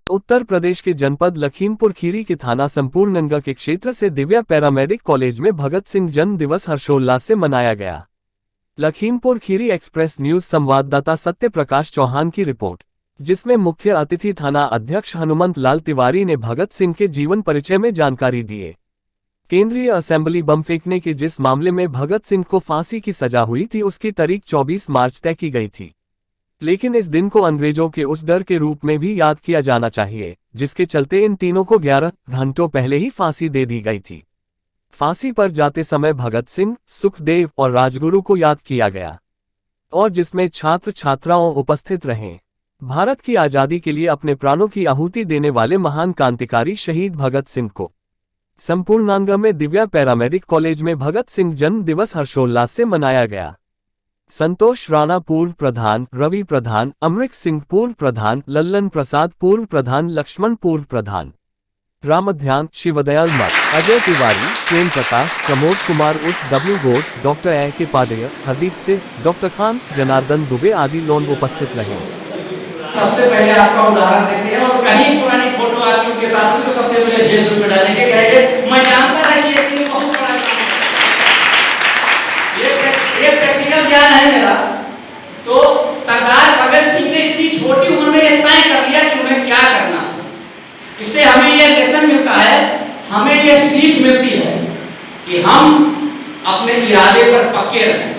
उत्तर प्रदेश के जनपद लखीमपुर खीरी के थाना संपूर्णनगर के क्षेत्र से दिव्या पैरामेडिक कॉलेज में भगत सिंह जन्म दिवस हर्षोल्लास से मनाया गया। लखीमपुर खीरी एक्सप्रेस न्यूज संवाददाता सत्य प्रकाश चौहान की रिपोर्ट, जिसमें मुख्य अतिथि थाना अध्यक्ष हनुमंत लाल तिवारी ने भगत सिंह के जीवन परिचय में जानकारी दिए। केंद्रीय असेंबली बम फेंकने के जिस मामले में भगत सिंह को फांसी की सजा हुई थी, उसकी तारीख 24 मार्च तय की गई थी, लेकिन इस दिन को अंग्रेजों के उस डर के रूप में भी याद किया जाना चाहिए, जिसके चलते इन तीनों को 11 घंटों पहले ही फांसी दे दी गई थी। फांसी पर जाते समय भगत सिंह, सुखदेव और राजगुरु को याद किया गया, और जिसमें छात्र छात्राओं उपस्थित रहे। भारत की आज़ादी के लिए अपने प्राणों की आहुति देने वाले महान क्रांतिकारी शहीद भगत सिंह को संपूर्णानगर में दिव्या पैरामेडिक कॉलेज में भगत सिंह जन्म दिवस हर्षोल्लास से मनाया गया। संतोष राणा पूर्व प्रधान, रवि प्रधान, अमृत सिंह पूर्व प्रधान, लल्लन प्रसाद पूर्व प्रधान, लक्ष्मण पूर्व प्रधान, रामध्यान, शिवदयाल मठ, अजय तिवारी, प्रेम प्रकाश, प्रमोद कुमार उर्फ डब्ल्यू गोड, डॉक्टर ए के पादेय, हरदीप सिंह, डॉक्टर खान, जनार्दन दुबे आदि लोग उपस्थित रहे। सबसे पहले आपका उदाहरण देते हैं और कहीं पुरानी फोटो आपकी उनके साथ में, तो सबसे पहले जेल में डालेंगे, कहेंगे मैं जानता था कि ये बहुत बड़ा काम है। ये प्रैक्टिकल ज्ञान है मेरा। तो सरदार भगत सिंह ने इतनी छोटी उम्र में तय कर लिया कि उन्हें क्या करना। इससे हमें ये लेसन मिलता है, हमें ये सीख मिलती है कि हम अपने इरादे पर पक्के रहें।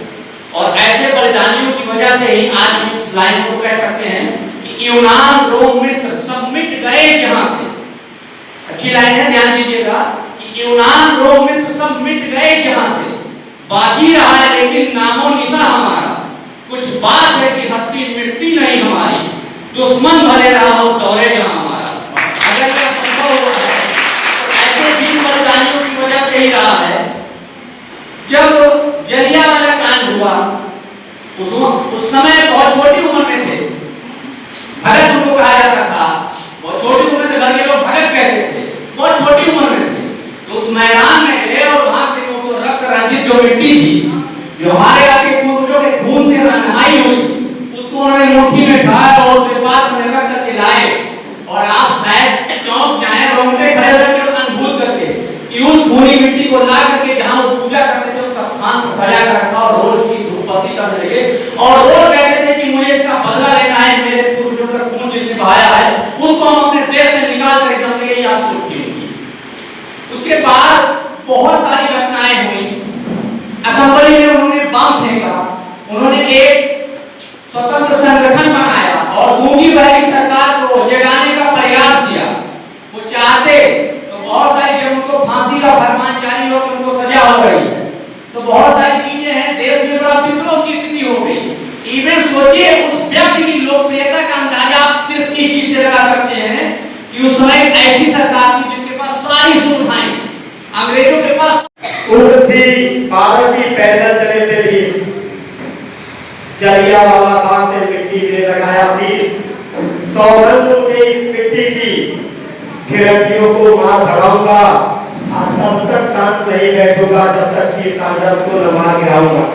और ऐसे बलिदानियों की वजह से ही आज इस लाइन को कह सकते हैं कि यूनान, रोम, मिस्र सब मिट गए जहां से। अच्छी लाइन है, ध्यान दीजिएगा कि यूनान, रोम, मिस्र सब मिट गए जहां से, बाकी रहा है लेकिन नामो निशा हमारा। कुछ बात है कि हस्ती मिटती नहीं हमारी, दुश्मन भले रहा हो दौरे जहां हमारा। अगर यह संभव हुआ है तो ऐसे भी बलिदानियों की वजह से ही रहा है। जब जलियांवाला कांड हुआ उस समय बहुत छोटी उम्र में थे, भगत उनको कहा जाता था। बहुत छोटी उम्र में घर के लोग भगत कहते थे, बहुत छोटी उम्र में थे। तो उस मैदान में गए और वहां से वो रक्त रंजित जो मिट्टी थी, जो हमारे आपके पूर्वजों के खून से रंगाई हुई, उसको उन्होंने मुट्ठी में खाया और उसके बाद में रख करके लाए। और आप शायद चौंक जाए, रोंगटे खड़े होकर और अनुभूत करके कि उस खूनी मिट्टी को ला करके जहां वो पूजा करते थे उस स्थान को सजा कर रखा और रोज की धूपबत्ती करने लगे और रोज कहते थे कि मुझे इसका बदला लेना है, मेरे पूर्वजों का खून जिसने बहाया है उसको हम अपने देश से निकाल कर एकदम लगे। यह सोच थी उनकी। उसके बाद बहुत सारी घटनाएं हुई। असेंबली में उन्होंने बम फेंका, उन्होंने एक स्वतंत्र संगठन बनाया और गूंगी बहरी सरकार को जगाने का प्रयास किया। वो चाहते तो बहुत सारी, जब उनको फांसी का फरमान जारी हो, उनको सजा हो रही है, तो बहुत सारी चीजें हैं, देश में बड़ा विद्रोह की स्थिति हो गई। इवन सोचिए उस व्यक्ति की लोकप्रियता का अंदाजा आप सिर्फ इस चीज से लगा सकते हैं कि उस समय ऐसी सरकार थी जिसके पास सारी सुविधाएं, अंग्रेजों के पास थी, पार्टी पैदल चले थे भी, जलियांवाला बाग से मिट्टी में लगाया शीश, सौगंध मुझे इस मिट्टी की, फिरंगियों को मार भगाऊंगा, तब तक शांत नहीं बैठूंगा जब तक कि सांडव को न मार गिराऊंगा।